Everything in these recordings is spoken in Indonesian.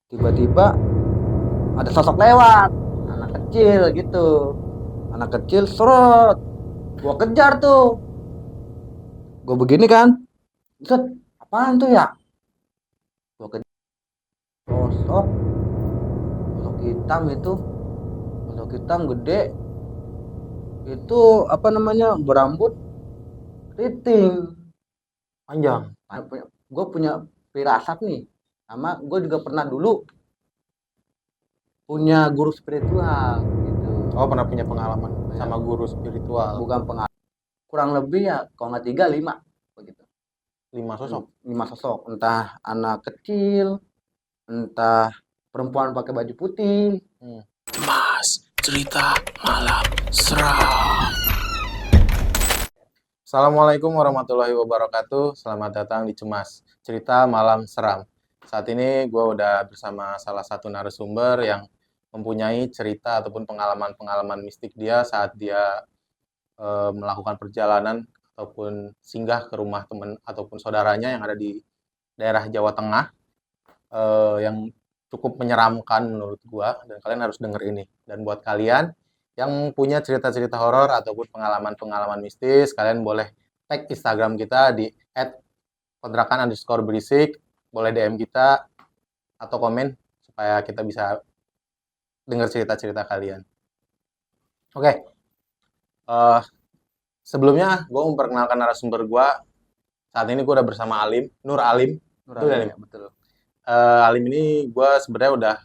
Tiba-tiba ada sosok lewat, anak kecil gitu. Anak kecil serot. Gua kejar tuh. Gua begini kan. Set, apaan tuh ya? Gua kejar sosok, sosok hitam itu, sosok hitam gede. Itu apa namanya? Berambut keriting panjang. Gue punya firasat nih. Sama gue juga pernah dulu punya guru spiritual gitu. Oh, pernah punya pengalaman sama guru spiritual. Bukan pengalaman. Kurang lebih ya kalau nggak 3, 5 begitu. 5 sosok. 5 sosok, entah anak kecil, entah perempuan pakai baju putih. Mas Cerita Malam Seram. Assalamualaikum warahmatullahi wabarakatuh. Selamat datang di Cemas Cerita Malam Seram. Saat ini gue udah bersama salah satu narasumber yang mempunyai cerita ataupun pengalaman-pengalaman mistik dia saat dia melakukan perjalanan ataupun singgah ke rumah teman ataupun saudaranya yang ada di daerah Jawa Tengah, yang cukup menyeramkan menurut gua, dan kalian harus denger ini. Dan buat kalian yang punya cerita-cerita horor ataupun pengalaman-pengalaman mistis, kalian boleh tag Instagram kita di @kontrakan_berisik, boleh DM kita atau komen supaya kita bisa dengar cerita-cerita kalian. Oke, sebelumnya gue memperkenalkan narasumber gue. Saat ini gue udah bersama Alim, Nur Alim. Betul ya, Alim? Ya, betul. Alim ini gue sebenarnya udah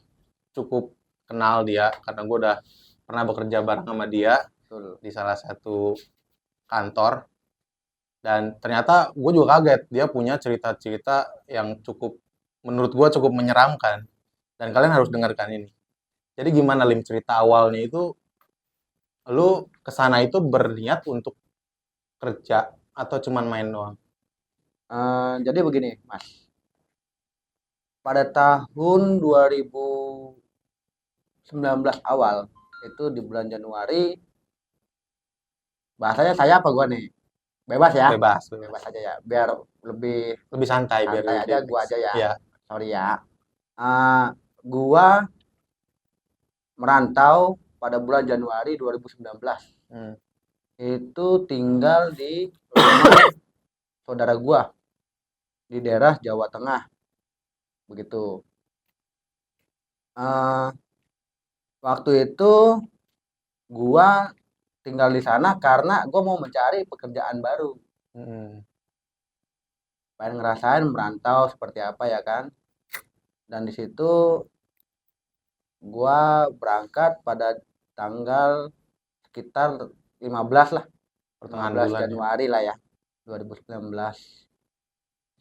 cukup kenal dia karena gue udah pernah bekerja bareng sama dia. Betul. Di salah satu kantor. Dan ternyata gue juga kaget, dia punya cerita-cerita yang cukup, menurut gue cukup menyeramkan. Dan kalian harus dengarkan ini. Jadi gimana, Lim, cerita awalnya itu, lu kesana itu berniat untuk kerja atau cuman main doang? Jadi begini, Mas. Pada tahun 2019 awal, itu di bulan Januari, bahasanya saya apa gua nih? Bebas ya? Bebas, Bebas aja ya, biar lebih lebih santai, biar santai lebih aja gua relax. aja ya. Ya. Sorry ya. Gua merantau pada bulan Januari 2019. Itu tinggal di rumah saudara gua di daerah Jawa Tengah. Begitu. Uh, Waktu itu gua tinggal di sana karena gua mau mencari pekerjaan baru. Pengen ngerasain merantau seperti apa ya kan. Dan di situ gua berangkat pada tanggal sekitar 15 lah, Pertengahan 15 bulan ya. Januari lah ya, 2019.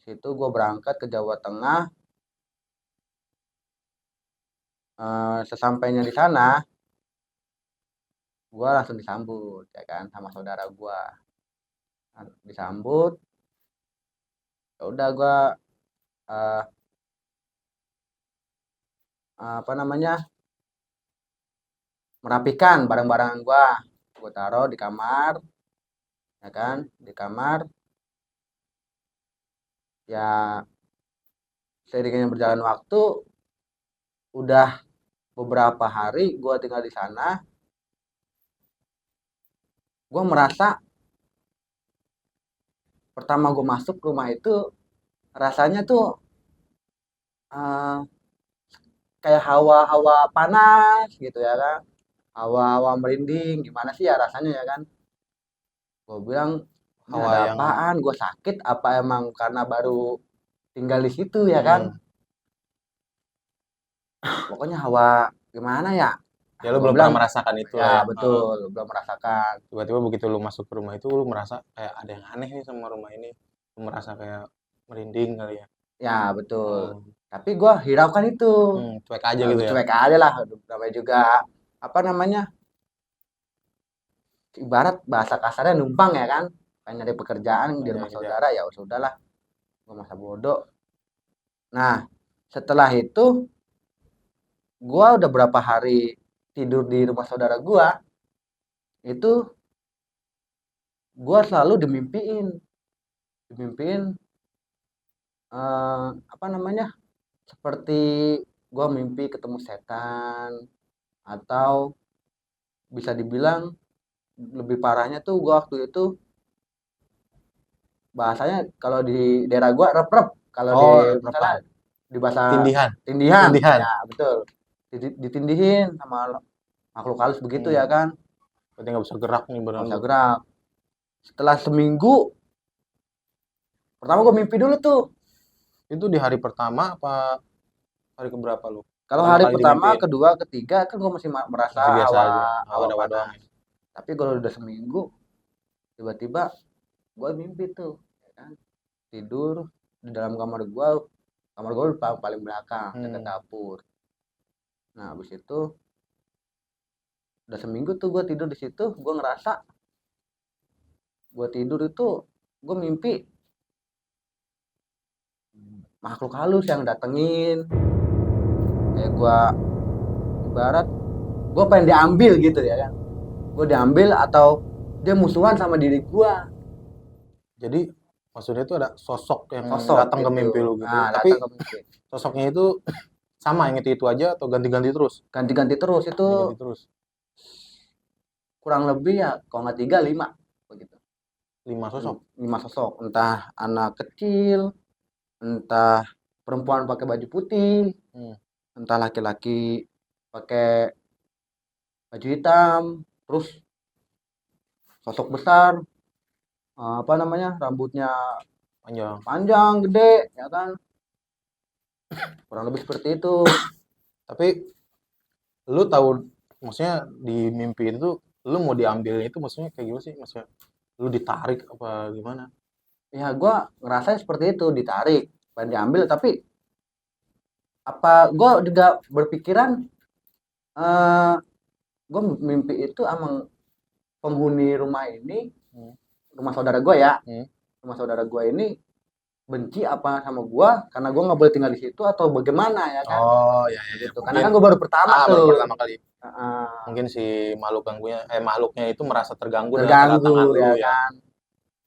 Situ gue berangkat ke Jawa Tengah. Sesampainya di sana, gue langsung disambut ya kan sama saudara gue. Disambut, ya udah gue uh, apa namanya merapikan barang-barang gue taruh di kamar, ya kan, di kamar. Ya seiringnya berjalan waktu, udah beberapa hari gue tinggal di sana, gue merasa pertama gue masuk rumah itu rasanya tuh uh, kayak hawa-hawa panas gitu ya kan, hawa-hawa merinding, gimana sih ya rasanya ya kan. Gue bilang ini Hawa ada yang apaan, gue sakit apa emang karena baru tinggal di situ ya kan. Pokoknya hawa gimana ya. ya lu Gue belum bilang pernah merasakan itu lah ya ya. betul, belum merasakan. Tiba-tiba begitu lu masuk ke rumah itu, lu merasa kayak ada yang aneh nih sama rumah ini. Lu merasa kayak merinding kali ya. Ya betul, tapi gue hiraukan itu. Cuek aja gitu ya. Cuek aja lah, namanya juga apa namanya, ibarat bahasa kasarnya numpang ya kan, pengen nyari pekerjaan di Banyak rumah kerjaan. saudara, ya sudahlah, gue masa bodoh. Nah setelah itu gue udah berapa hari tidur di rumah saudara gue, itu gue selalu dimimpiin apa namanya, seperti gue mimpi ketemu setan, atau bisa dibilang lebih parahnya tuh gue waktu itu bahasanya kalau di daerah gue rep-rep, kalau di Oh, misalnya repan. di bahasa Tindihan. tindihan, Tindihan. ya betul, ditindihin sama makhluk halus begitu ya kan, Berarti nggak bisa gerak nih nggak badan bisa lu. gerak. Setelah seminggu, pertama gue mimpi dulu tuh. Itu di hari pertama apa hari keberapa lu? Kalau Pertama hari kali pertama, dimimpiin. kedua, ketiga kan gue masih merasa Masih biasa hawa aja. hawa Hawa-hawa doang panas. ya. Tapi kalau udah seminggu, tiba-tiba gue mimpi tuh, ya kan? Tidur di dalam kamar gue paling belakang, dekat dapur. Nah, habis itu udah seminggu tuh gue tidur di situ, gue ngerasa gue tidur itu gue mimpi makhluk halus yang datengin, kayak gue ibarat gue pengen diambil gitu ya kan, gue diambil atau dia musuhan sama diri gue. Jadi maksudnya itu ada sosok yang Sosok datang ke gitu, mimpi lu gitu. nah datang Tapi ke mimpi, sosoknya itu sama yang itu aja atau ganti-ganti terus? ganti-ganti terus itu, Ganti-ganti terus. kurang lebih ya kalau nggak 3, 5 begitu. 5 sosok. 5 sosok, entah anak kecil, entah perempuan pakai baju putih, Hmm. entah laki-laki pakai baju hitam, terus sosok besar, apa namanya, rambutnya Panjang. panjang gede ya kan, kurang lebih seperti itu. Tapi lu tahu maksudnya di mimpi itu lu mau diambilnya itu maksudnya kayak gimana sih? Maksudnya lu ditarik apa gimana? Ya gue ngerasa seperti itu, ditarik pengen diambil, tapi apa gue juga berpikiran, eh gue mimpi itu emang penghuni rumah ini, Hmm. rumah saudara gue ya, Hmm. rumah saudara gue ini benci apa sama gue karena gue nggak boleh tinggal di situ atau bagaimana ya kan, Oh ya ya ya. gitu. Karena Mungkin kan gue baru pertama baru tuh. pertama kali. Heeh, Mungkin si makhluknya itu merasa terganggu dengan terganggu kedatangan ya lu ya. kan.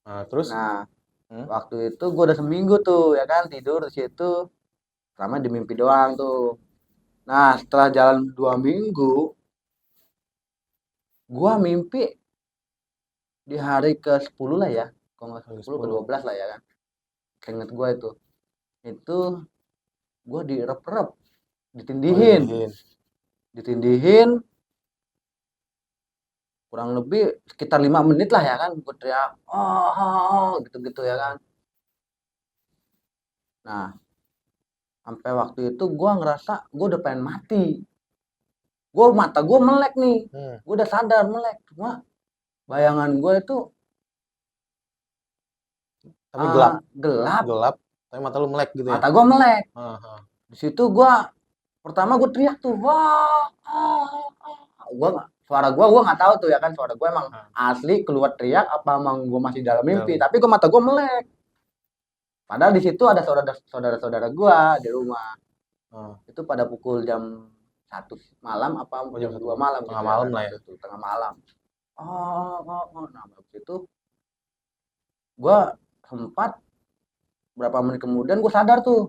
Nah, terus Nah, hmm? waktu itu gue udah seminggu tuh ya kan tidur di situ, selama di mimpi doang tuh. Nah, setelah jalan 2 minggu, gue mimpi di hari ke-10 lah ya, kalau nggak Hari 10 10. ke-12 lah ya kan. Ingat gue itu gue direp-rep, Oh, ditindihin, ditindihin. ditindihin kurang lebih sekitar 5 menit lah ya kan, gue teriak gitu-gitu ya kan. Nah, sampai waktu itu gue ngerasa gue udah pengen mati, mata gue melek nih, Hmm. gue udah sadar melek, cuma bayangan gue itu Tapi gelap. gelap, Gelap, tapi mata lu melek gitu ya. mata gue melek. Heeh. Di situ gue pertama gue teriak tuh, gue gue nggak tahu tuh ya kan, suara gue emang asli keluar teriak apa emang gue masih dalam mimpi, tapi gue mata gue melek. Padahal di situ ada saudara-saudara gue di rumah. Itu pada pukul jam 1 malam apa jam 2 malam tengah gitu malam ya kan, lah ya. waktu itu, tengah malam. Nah habis itu gue sempat berapa menit kemudian gue sadar tuh,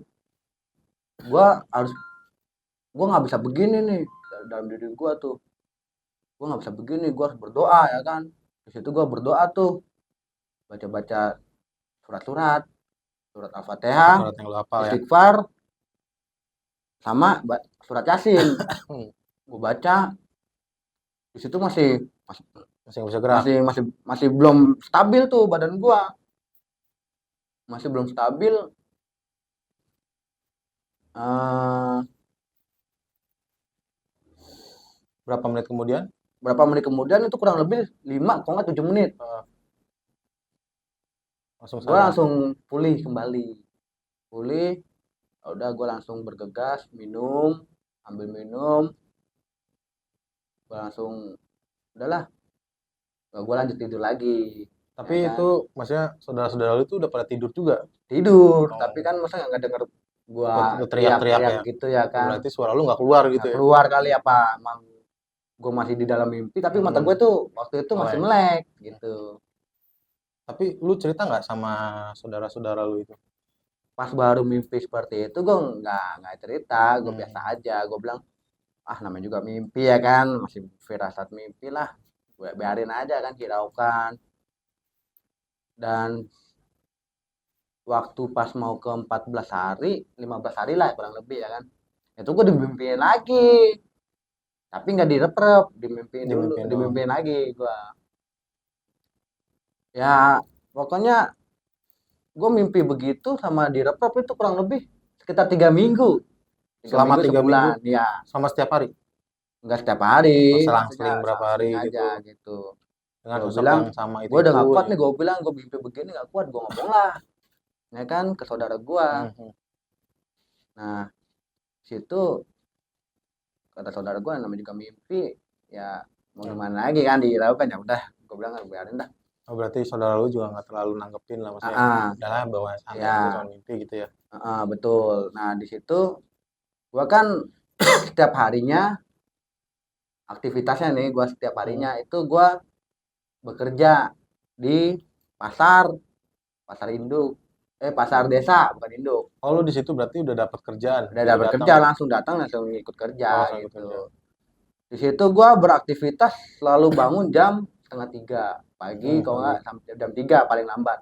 gue harus, gue nggak bisa begini nih dalam diri gue tuh, gue nggak bisa begini, gue harus berdoa ya kan. Di situ gue berdoa tuh, baca-baca surat Al-Fatihah, Surat yang lu hafal ya. istighfar, sama surat Yasin. Gue baca, di situ masih Masih nggak bisa gerak. masih belum stabil tuh badan gue, masih belum stabil. Berapa menit kemudian? Itu kurang lebih 5 kalau nggak 7 menit. Langsung Gue sadar. langsung pulih kembali. Udah gue langsung bergegas ambil minum. Gue langsung udahlah, gue lanjut tidur lagi. Tapi ya kan? itu maksudnya saudara-saudara lu itu udah pada tidur juga? Tidur, tapi kan masa nggak denger gua teriak-teriak ya. gitu ya kan. Berarti suara lu nggak keluar gitu Nggak ya? keluar kali apa emang gue masih di dalam mimpi, tapi mata gue tuh waktu itu masih melek gitu. Tapi lu cerita nggak sama saudara-saudara lu itu? pas baru mimpi seperti itu gue nggak cerita, gue biasa Hmm. aja. Gue bilang, ah namanya juga mimpi ya kan, masih firasat mimpi lah. Gue biarin aja kan, hiraukan. Dan waktu pas mau ke 14 hari, 15 hari lah kurang lebih ya kan. Itu gue dimimpiin lagi, tapi nggak direp-rep, dimimpiin dulu, Dimimpiin doang. dimimpiin lagi gue. Ya pokoknya gue mimpi begitu sama direp-rep itu kurang lebih sekitar 3 minggu. tiga Selama minggu 3 minggu sebulan, ya sama setiap hari. nggak setiap hari, maksudnya Selang-seling berapa hari selang-seling gitu aja gitu. dengan Gue sosok bilang, yang sama gue udah itu nggak kuat aja. nih, gue bilang gue mimpi begini nggak kuat, gue ngomong lah, ya kan ke saudara gue. Hmm. Nah situ kata saudara gue namanya juga mimpi, ya mau Hmm. gimana lagi kan, dihiraukan. Ya udah, gue bilang biarin dah. Oh, berarti saudara lu juga nggak terlalu nanggepin lah, maksudnya Ah, udahlah bawa santai aja ya, soal mimpi gitu ya. betul. Nah di situ gue kan setiap harinya aktivitasnya nih, gue setiap harinya itu gue bekerja di pasar, pasar induk, pasar desa bukan induk. Oh, lu di situ berarti udah dapat kerjaan, Udah gitu dapat datang kerja, ya? langsung datang langsung ikut kerja Oh, langsung ikut kerja. gitu. Di situ gua beraktivitas selalu bangun jam setengah 3 pagi, kalau Pagi. nggak sampai jam 3 paling lambat.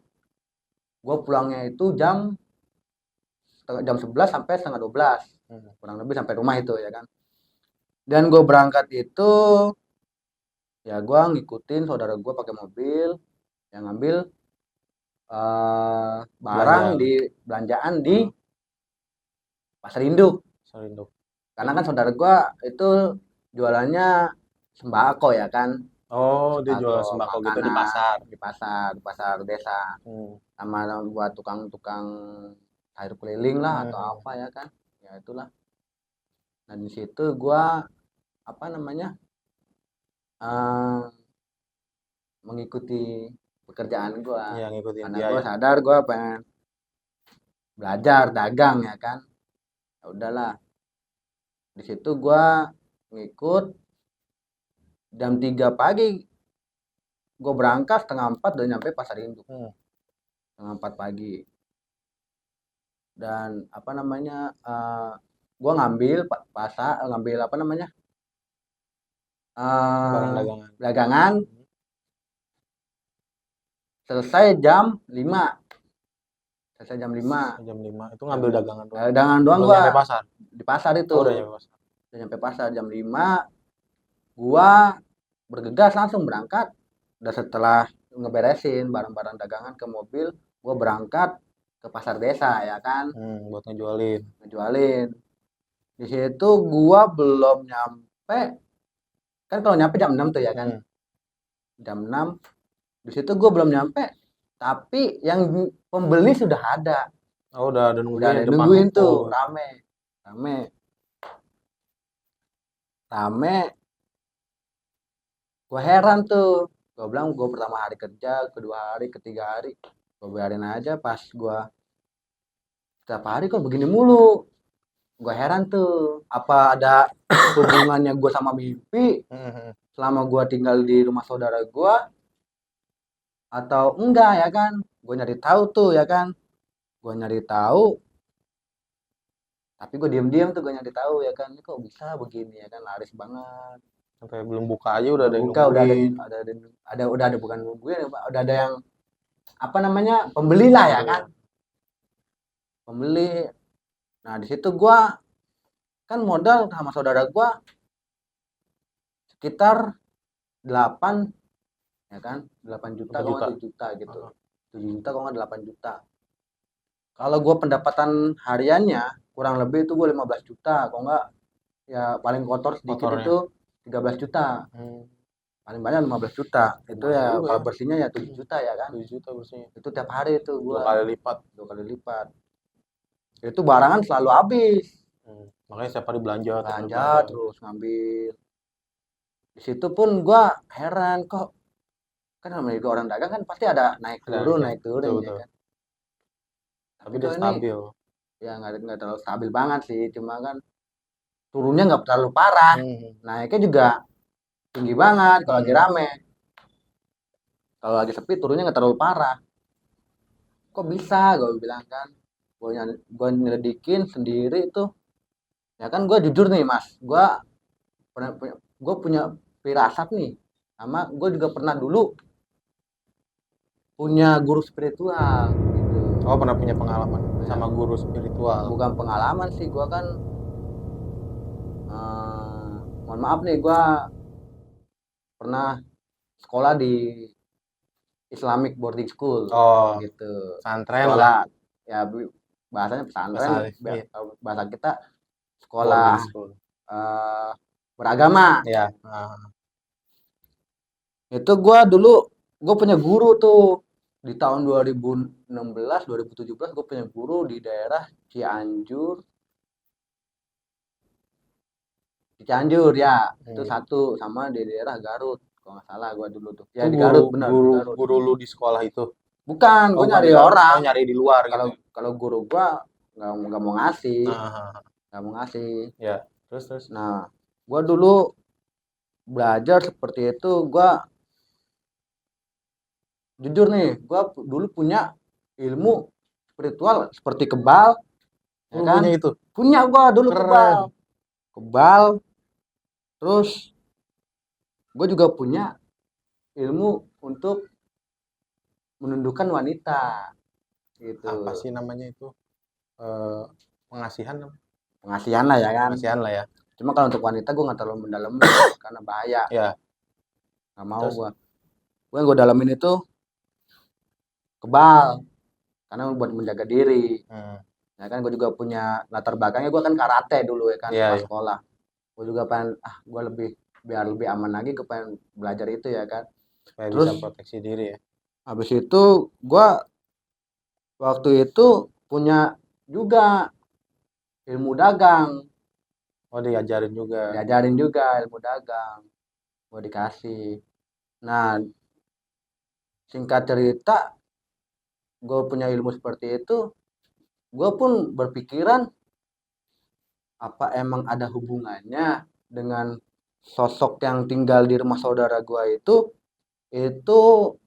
Gua pulangnya itu jam 11 sampai setengah 12, kurang lebih sampai rumah itu ya kan. Dan gue berangkat itu ya gua ngikutin saudara gua pakai mobil yang ngambil barang Belanjaan. di belanjaan di pasar induk. Serinduk. Karena kan saudara gua itu jualannya sembako ya kan, Oh, dia jual sembako sembako gitu di makanan pasar. di pasar desa, Hmm. sama buat tukang-tukang sayur keliling lah atau Hmm. apa ya kan, ya itulah. Nah di situ gua apa namanya, eh, mengikuti pekerjaan gua, Ya, ngikutin karena dia gua ya. sadar gua pengen belajar dagang ya kan. Ya udahlah, di situ gua ngikut jam 3 pagi. Gue berangkat setengah 4 udah nyampe pasar induk, setengah 4 pagi. Dan apa namanya, gue ngambil ngambil apa namanya, Barang dagangan. dagangan selesai jam 5, selesai jam 5. Jam 5 itu ngambil dagangan doang. Dagangan doang Belum gua nyampe pasar. di pasar itu. Oh, udah nyampe pasar. Udah nyampe pasar jam 5, gua bergegas langsung berangkat. Udah setelah ngeberesin barang-barang dagangan ke mobil, gua berangkat ke pasar desa ya kan, Buat ngejualin. ngejualin. Di situ gua belum nyampe, kan kalau nyampe jam 6 tuh ya kan, jam 6. Di situ gua belum nyampe, tapi yang pembeli sudah ada. Oh, udah ada Udah ada nungguin yang depan nungguin ruko. tuh, rame, rame, rame. Gua heran tuh, gua bilang gua pertama hari kerja, kedua hari, ketiga hari, gua biarin aja. Pas gua setiap hari kok begini mulu, gua heran tuh, apa ada hubungannya gua sama mimpi selama gua tinggal di rumah saudara gua atau enggak ya kan. Gue nyari tahu tuh ya kan, gue nyari tahu, tapi gue diem-diem tuh gue nyari tahu ya kan, ini kok bisa begini ya kan, laris banget. Sampai belum buka aja udah ada yang Buka udah nungguin. udah ada bukan nungguin, udah ada yang apa namanya, pembeli lah ya kan, pembeli. Nah di situ gue kan modal sama saudara gue sekitar 8 ya kan, 8 juta kalau nggak 7 juta gitu, 7 juta kalau nggak 8 juta. Kalau gue pendapatan hariannya kurang lebih itu gue 15 juta, kalau nggak ya paling kotor sedikit Kotornya. itu 13 juta, paling banyak 15 juta. Itu Lumayan ya juga kalau ya. bersihnya ya 7 juta ya kan. 7 juta bersihnya. Itu tiap hari itu Dua gua kali lipat. 2 kali lipat. Itu barangan selalu habis. Makanya setiap hari belanja Terus ngambil. Di situ pun gua heran, kok kan namanya juga orang dagang kan pasti ada naik turun ya betul. kan. Tapi dia kok ini stabil. ya nggak terlalu stabil banget sih, cuma kan turunnya nggak terlalu parah, naiknya juga tinggi banget kalau lagi rame. Kalau lagi sepi turunnya nggak terlalu parah. Kok bisa, gue bilang kan. Gua nyelidikin sendiri tuh. Ya kan gua jujur nih, Mas. Gua punya firasat nih. Sama gua juga pernah dulu punya guru spiritual gitu. Oh, pernah punya pengalaman Ya, sama guru spiritual. bukan pengalaman sih, gua kan mohon maaf nih, gua pernah sekolah di Islamic boarding school Oh, gitu. pesantren lah. Sekolah ya bahasanya Bahasa pesantren, iya, bahasa kita sekolah boarding school. beragama. Ya, Itu gua punya guru tuh di tahun 2016, 2017 gue punya guru di daerah Cianjur ya. Itu satu, sama di daerah Garut kalau nggak salah gua dulu tuh. Ya itu di Garut, benar di Garut. guru lu di sekolah itu. Bukan, Oh, gue bukan nyari di dalam, orang. nyari di luar Kalau gitu. kalau guru gua nggak mau ngasih, Nah, nggak mau ngasih. ya. Terus. Nah, gua dulu belajar seperti itu. Gua jujur nih, gua dulu punya ilmu spiritual seperti kebal, ya Lu kan? punya itu? Punya gua dulu Keren. kebal. Terus gue juga punya ilmu untuk menundukkan wanita gitu. Apa sih namanya itu? Pengasihan Pengasihan lah ya kan. Pengasihan lah ya. Cuma kalau untuk wanita gue nggak terlalu mendalamin karena bahaya. Ya. Nggak mau Terus? gue yang gue dalamin itu kebal karena buat menjaga diri. Ya kan, gue juga punya latar belakangnya, gue kan karate dulu ya kan. Iya, pas sekolah gue juga pengen gue biar lebih aman lagi, gue pengen belajar itu ya kan. supaya Terus bisa proteksi diri ya. habis itu gue waktu itu punya juga ilmu dagang. Oh, diajarin juga. Diajarin juga ilmu dagang, gue dikasih. Nah, singkat cerita, gue punya ilmu seperti itu, gue pun berpikiran apa emang ada hubungannya dengan sosok yang tinggal di rumah saudara gue itu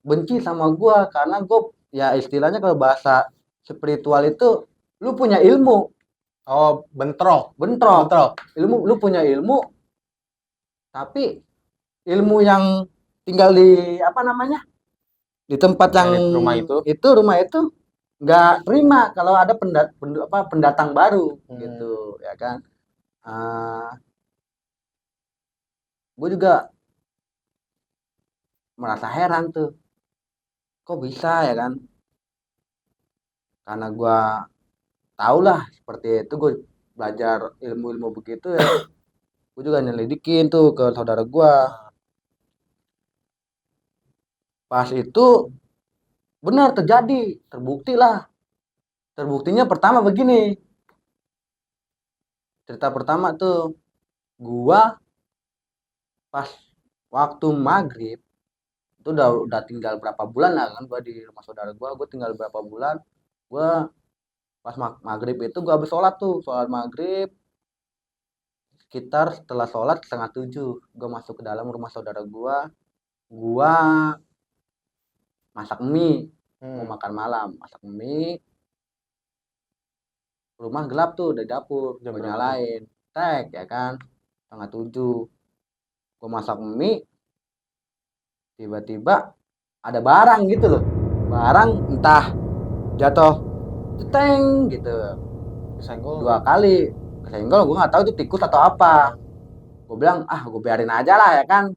benci sama gue, karena gue ya istilahnya kalau bahasa spiritual itu lu punya ilmu. Oh, bentrok. Lu punya ilmu, tapi ilmu yang tinggal di apa namanya, di tempat yang rumah itu nggak terima kalau ada pendatang baru gitu ya kan. Gue juga merasa heran tuh, kok bisa ya kan, karena gue tau lah seperti itu, gue belajar ilmu-ilmu begitu ya. Gue juga nyelidikin tuh ke saudara gue. Pas itu benar terjadi, terbuktinya pertama begini. Cerita pertama tuh, gua pas waktu maghrib itu udah tinggal berapa bulan lah kan, gua di rumah saudara gua tinggal berapa bulan. Gua pas maghrib itu gua habis sholat maghrib, sekitar setelah sholat 6:30 gua masuk ke dalam rumah saudara gua masak mie, mau makan malam, masak mie. Rumah gelap tuh dari dapur, gue nyalain tek ya kan, 6:30 gue masak mie, tiba-tiba ada barang gitu loh, barang entah jatuh ceteng gitu, kesenggol 2 kali kesenggol. Gue nggak tahu itu tikus atau apa. Gue bilang gue biarin aja lah ya kan,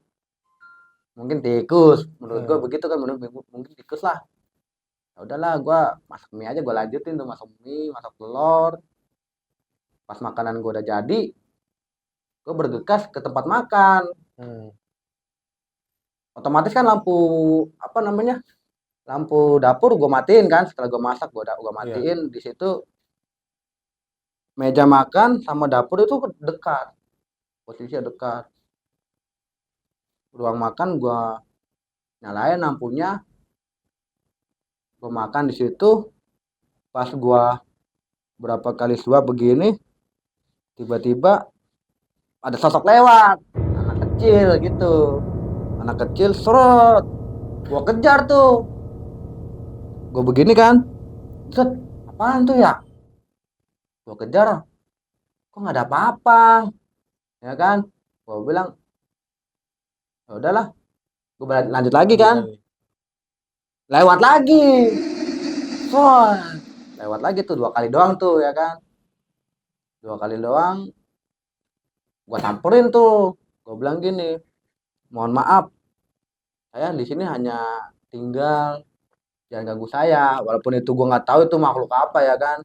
mungkin tikus, menurut gue begitu kan, mungkin tikus lah. Ya udahlah, gue masak mie aja, gue lanjutin tuh masak mie, masak telur. Pas makanan gue udah jadi, gue bergegas ke tempat makan. Otomatis kan lampu dapur gue matiin kan, setelah gue masak gue matiin. Di situ meja makan sama dapur itu dekat, posisinya dekat. Ruang makan gue nyalain lampunya, gue makan di situ. Pas gue berapa kali suap begini, tiba-tiba ada sosok lewat, anak kecil gitu, serot. Gue kejar tuh, gue begini kan, set, apaan tuh ya? Gue kejar, kok nggak ada apa-apa, ya kan? Gue bilang, ya udahlah, gue lanjut lagi Lanjut kan, lagi. lewat lagi, wah, lewat lagi tuh 2 kali doang tuh, ya kan? 2 kali doang, gue samperin tuh, gue bilang gini, mohon maaf, saya di sini hanya tinggal, jangan ganggu saya, walaupun itu gue nggak tahu itu makhluk apa ya kan,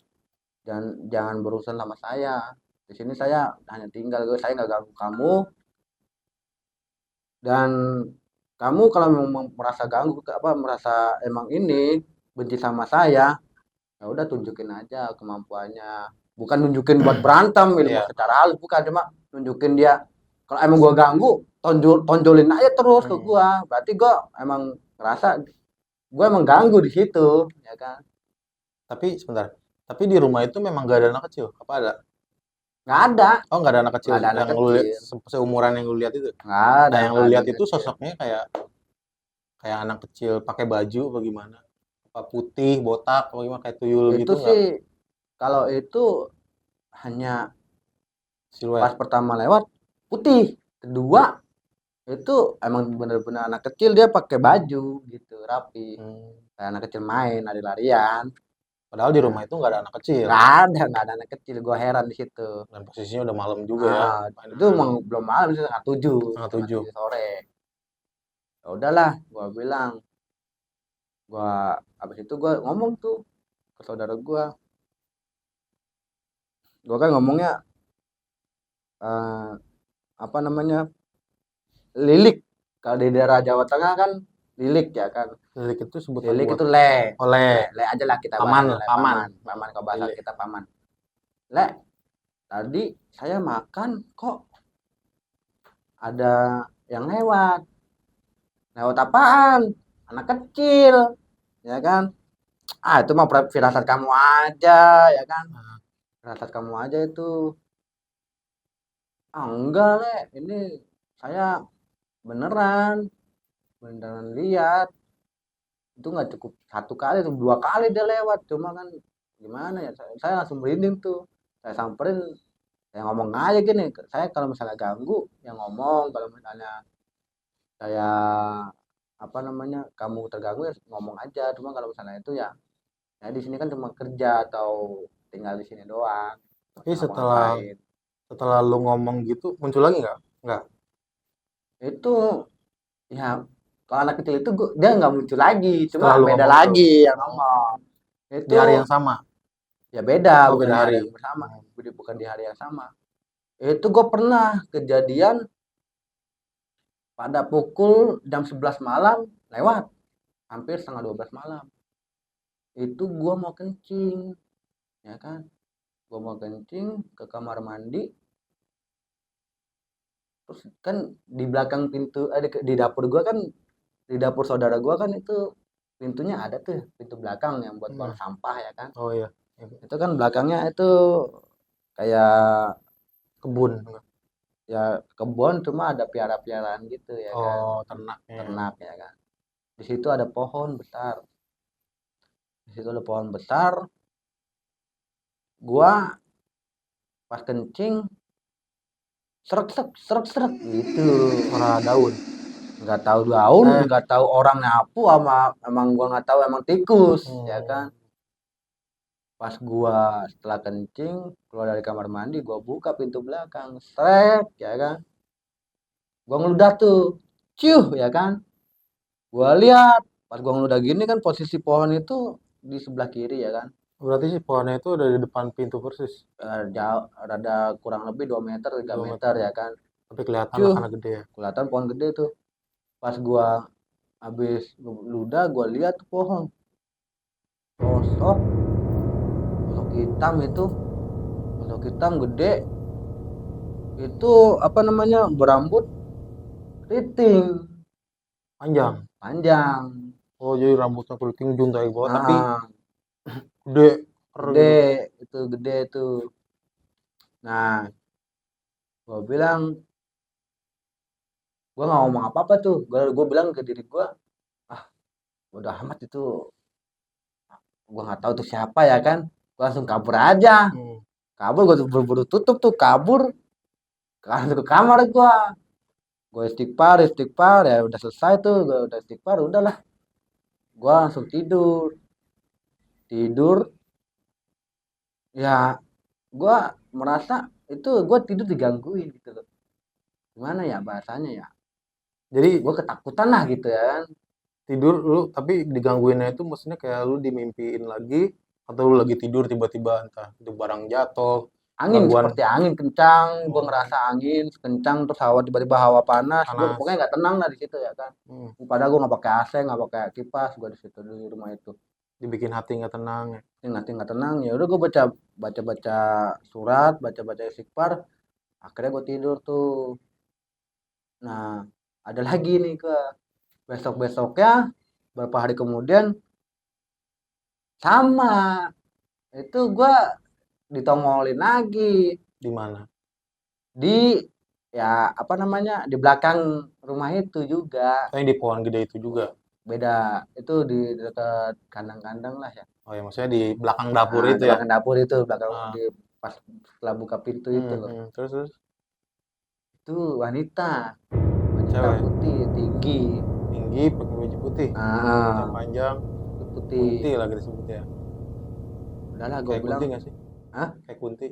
jangan berurusan sama saya. Di sini saya hanya tinggal, saya nggak ganggu kamu, dan kamu kalau memang merasa ganggu apa merasa emang ini benci sama saya, ya udah tunjukin aja kemampuannya. Bukan nunjukin buat berantem ilmu Iya. secara halus, bukan, cuma nunjukin dia kalau emang gua ganggu, tonjolin aja terus ke gua. Berarti gua emang ngerasa gua emang ganggu di situ, ya kan? Tapi sebentar. Tapi di rumah itu memang gak ada anak kecil. Apa ada? Nggak ada, Oh, nggak ada anak kecil nggak ada anak yang lu lihat kecil, seumuran yang lu lihat itu. Nah, yang lu nggak ada lihat anak itu kecil. sosoknya kayak kayak anak kecil pakai baju apa gimana? Apa putih, botak, apa gimana kayak tuyul Itu gitu nggak? sih kalau itu hanya pas Siluet. pertama lewat putih, kedua itu emang bener-bener anak kecil, dia pakai baju gitu rapi, Hmm. kayak anak kecil main lari-larian. Padahal di Nah, rumah itu nggak ada anak kecil. nggak ada anak kecil, gue heran di situ. Dan posisinya udah malam juga ya. Itu emang belum malam sih, setengah tujuh Setengah setengah tujuh. tujuh sore. Ya udahlah, gue bilang, gue abis itu gue ngomong tuh ke saudara gue kan ngomongnya eh, apa namanya, lilik. Kalau di daerah Jawa Tengah kan lilik ya kan. Lilik itu sebutan Lilik buat itu le, oleh le aja lah kita paman, bahasanya, le paman. paman, paman kalau bahasa Lilik. kita paman. Le, tadi saya makan kok ada yang lewat. Lewat apaan? Anak kecil, ya kan? Ah, itu mah firasat kamu aja, ya kan? Nah, Firasat kamu aja itu. Ah, enggak, Le. Ini saya beneran, beneran lihat. Itu nggak cukup 1 kali, itu 2 kali dia lewat. Cuma kan gimana ya? Saya langsung merinding tuh. Saya samperin, saya ngomong aja gini. Saya kalau misalnya ganggu, ya ngomong. Kalau misalnya saya apa namanya kamu terganggu, ya ngomong aja. Cuma kalau misalnya itu ya, ya di sini kan cuma kerja atau tinggal di sini doang, nggak tapi setelah ngapa-ngapain. setelah lu ngomong gitu muncul lagi nggak? Nggak. Itu ya, kalau anak kecil itu dia nggak muncul lagi, cuma Setelah lu beda ngomong itu. lagi yang Oh, ngomong di itu. hari yang sama. Ya beda, Oh, bukan beda di hari hari. yang bersama, bukan di hari yang sama. Itu gue pernah kejadian pada pukul jam 11 malam lewat, hampir setengah 12 malam. Itu gue mau kencing, ya kan? Gue mau kencing ke kamar mandi, terus kan di belakang pintu, di dapur gue kan, di dapur saudara gue kan itu pintunya ada tuh, pintu belakang yang buat buang Hmm. sampah ya kan. Oh iya. Itu kan belakangnya itu kayak Kebun. ya kebun, cuma ada piara-piaraan gitu ya kan, Oh, ternaknya. ternak ya kan. Di situ ada pohon besar, di situ ada pohon besar. Gua pas kencing serak serak serak serak gitu, Suara daun. nggak tahu daun, Eh. nggak tahu orang nyapu sama, emang gua nggak tahu emang tikus, ya Hmm. kan. Pas gua setelah kencing keluar dari kamar mandi, gua buka pintu belakang, sret, ya kan. Gua ngeludah tuh, ciuh, ya kan. Gua lihat, pas gua ngeludah gini kan posisi pohon itu di sebelah kiri ya kan. Berarti si pohonnya itu ada di depan pintu persis. Jauh, rada kurang lebih 2 meter 3 2 meter meter. ya kan. Tapi kelihatan lah Ciuh, karena gede ya. kelihatan pohon gede tuh. Pas gua habis ludah, gua lihat tuh pohon, sosok sosok hitam itu, sosok hitam gede itu, apa namanya, berambut keriting Panjang. panjang. Oh, jadi rambutnya keriting juntai gua tapi Nah, gede. gede, itu gede tuh. Nah, gua bilang, gua nggak ngomong apa-apa tuh. Gua bilang ke diri gua, ah, udah amat itu, gua nggak tahu tuh siapa ya kan. Gua langsung kabur aja. Hmm. Kabur gue buru-buru tutup tuh, kabur ke kamar gue istighfar ya udah selesai tuh, gue udah istighfar udahlah, gue langsung tidur ya. Gue merasa itu gue tidur digangguin gitu loh, gimana ya bahasanya ya, Jadi gue ketakutan lah gitu ya kan. tidur lu tapi digangguinnya itu maksudnya kayak lu dimimpiin lagi atau lu lagi tidur tiba-tiba entah itu barang jatuh, Angin, gangguan seperti angin kencang, gue oh, ngerasa angin kencang, terus tiba-tiba hawa panas, gue panas. pokoknya nggak tenang lah di situ ya kan. Hmm, Padahal gue nggak pakai AC, nggak pakai kipas, gue di situ di rumah itu. dibikin hati nggak tenang ya. Nanti nggak tenang ya udah gue baca surat, baca istighfar, akhirnya gue tidur tuh. Nah, ada lagi nih ke besoknya beberapa hari kemudian sama itu gue ditongolin lagi Di mana? di ya apa namanya di belakang rumah itu juga. Kayak di pohon gede itu juga. Beda itu di dekat kandang-kandang lah ya. Oh ya maksudnya di belakang dapur Nah, itu di ya. belakang dapur itu, belakang Ah, di pas setelah buka pintu itu loh. Terus Itu wanita cewek putih tinggi. tinggi pakai baju putih, rambutnya Ah, panjang, kunti putih. lagi disebutnya. Udahlah gue Kayak bilang, kunti nggak sih? ah Kayak kunti.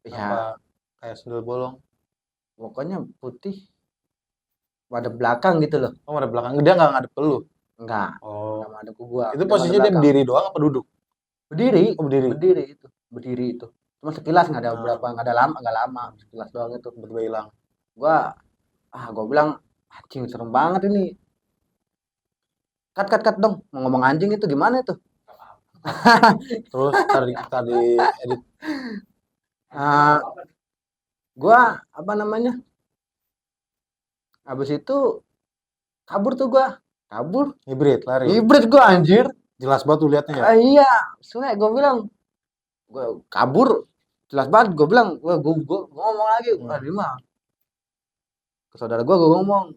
Apa ya kayak sundel bolong? pokoknya putih pada belakang gitu loh. Oh ada belakang. Dia nggak ngadep ke lu. Enggak, Oh. enggak madep ke gua. Itu Dia madep posisinya dia belakang. berdiri doang apa duduk? Berdiri, Oh berdiri. berdiri itu, berdiri itu. Cuma sekilas nggak ada Nah, berapa, nggak lama, sekilas doang itu. tiba-tiba hilang. Gua gue bilang anjing serem banget ini. Cut dong. Mau ngomong anjing itu gimana itu? Terus tadi tadi edit Ah, gua apa namanya? Habis itu kabur tuh gua. Kabur. hibrid lari. Hibrid gua anjir. Jelas banget tuh liatnya ya. Iya, soalnya gua bilang gua kabur jelas banget gua bilang gua ngomong lagi di mah ke saudara gua ngomong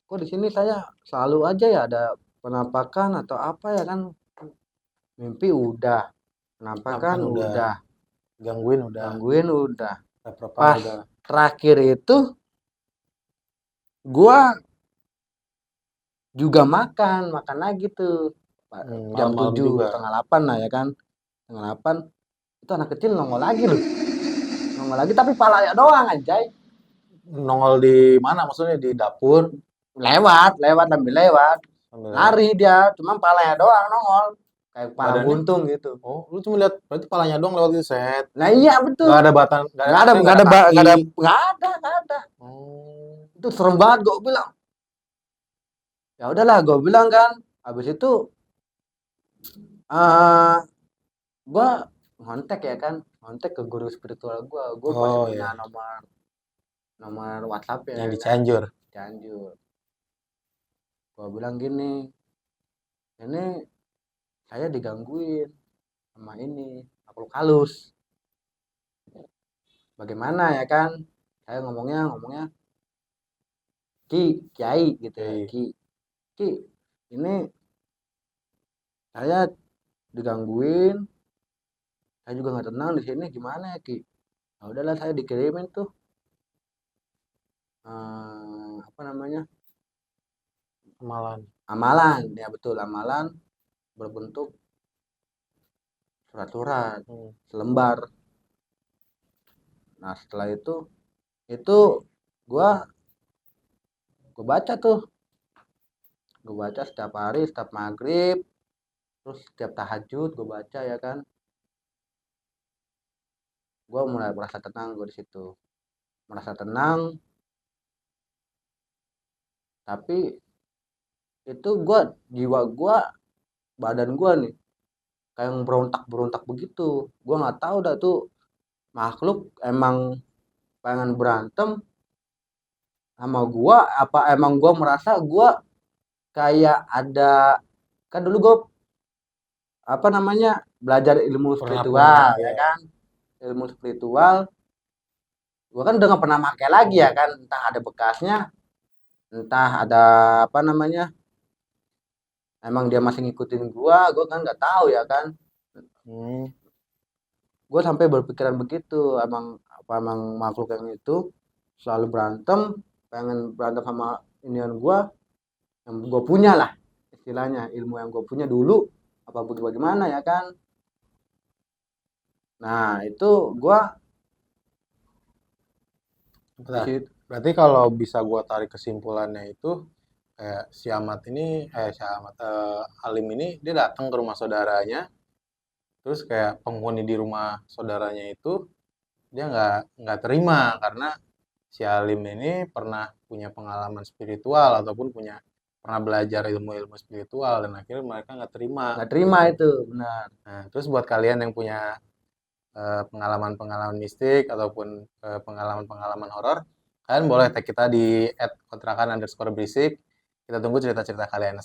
kok di sini saya selalu aja ya ada penampakan atau apa ya kan, mimpi udah, penampakan Kan udah udah, gangguin udah. gangguin udah. Repropan Pas udah. terakhir itu gua juga makan lagi tuh jam Malam-malam tujuh juga. setengah 8 lah ya kan, setengah 8 itu anak kecil nongol lagi loh, nongol lagi tapi palanya doang anjay. Nongol di mana maksudnya di dapur Lewat sambil lewat sambil lewat. lari dia, cuma palanya doang nongol kayak kepala Badannya buntung gitu. oh lu cuma lihat berarti palanya doang lewat itu set. Nah iya betul, Nggak ada batang, nggak ada maksudnya nggak ada kaki. nggak ada. Oh. Itu serem banget gue bilang. Ya udahlah gue bilang kan, habis itu uh, gue ngontek ya kan, ngontek ke guru spiritual gue masih Oh punya ya, nomor nomor WhatsApp ya yang di kan, Cianjur. Cianjur. Gue bilang gini, ini saya digangguin sama ini makhluk halus, bagaimana ya kan, saya ngomongnya kiai gitu ya, Oke. ki ini saya digangguin, saya juga nggak tenang di sini, gimana ya ki. Nah, udahlah saya dikirimin tuh apa namanya, Amalan. amalan ya betul, amalan berbentuk surat-surat selembar. Nah setelah itu gua baca tuh, gue baca setiap hari, setiap maghrib, terus setiap tahajud gue baca ya kan. Gue mulai merasa tenang, gue di situ merasa tenang. Tapi itu gue, jiwa gue, badan gue nih kayak berontak begitu. Gue nggak tahu dah tuh makhluk emang pengen berantem sama gue, apa emang gue merasa gue kayak ada, kan dulu gue apa namanya belajar ilmu Pernah spiritual ya ya. kan, ilmu spiritual. Gue kan udah nggak pernah pakai lagi ya kan, entah ada bekasnya, entah ada apa namanya, emang dia masih ngikutin gua kan nggak tahu ya kan. Hmm. gue sampai berpikiran begitu, emang makhluk yang itu selalu berantem, pengen berantem sama inian gue, yang gue punya lah istilahnya, ilmu yang gue punya dulu apa bagaimana ya kan. Nah itu gue di Bentar. situ. Berarti kalau bisa gua tarik kesimpulannya itu kayak si Ahmad ini, si Ahmad, Alim ini dia datang ke rumah saudaranya, terus kayak penghuni di rumah saudaranya itu dia nggak terima karena si Alim ini pernah punya pengalaman spiritual ataupun pernah belajar ilmu-ilmu spiritual dan akhirnya mereka nggak terima Nggak terima gitu. itu benar. Nah, terus buat kalian yang punya pengalaman-pengalaman mistik ataupun pengalaman-pengalaman horor, kalian boleh tag kita di @kontrakan_berisik. Kita tunggu cerita-cerita kalian.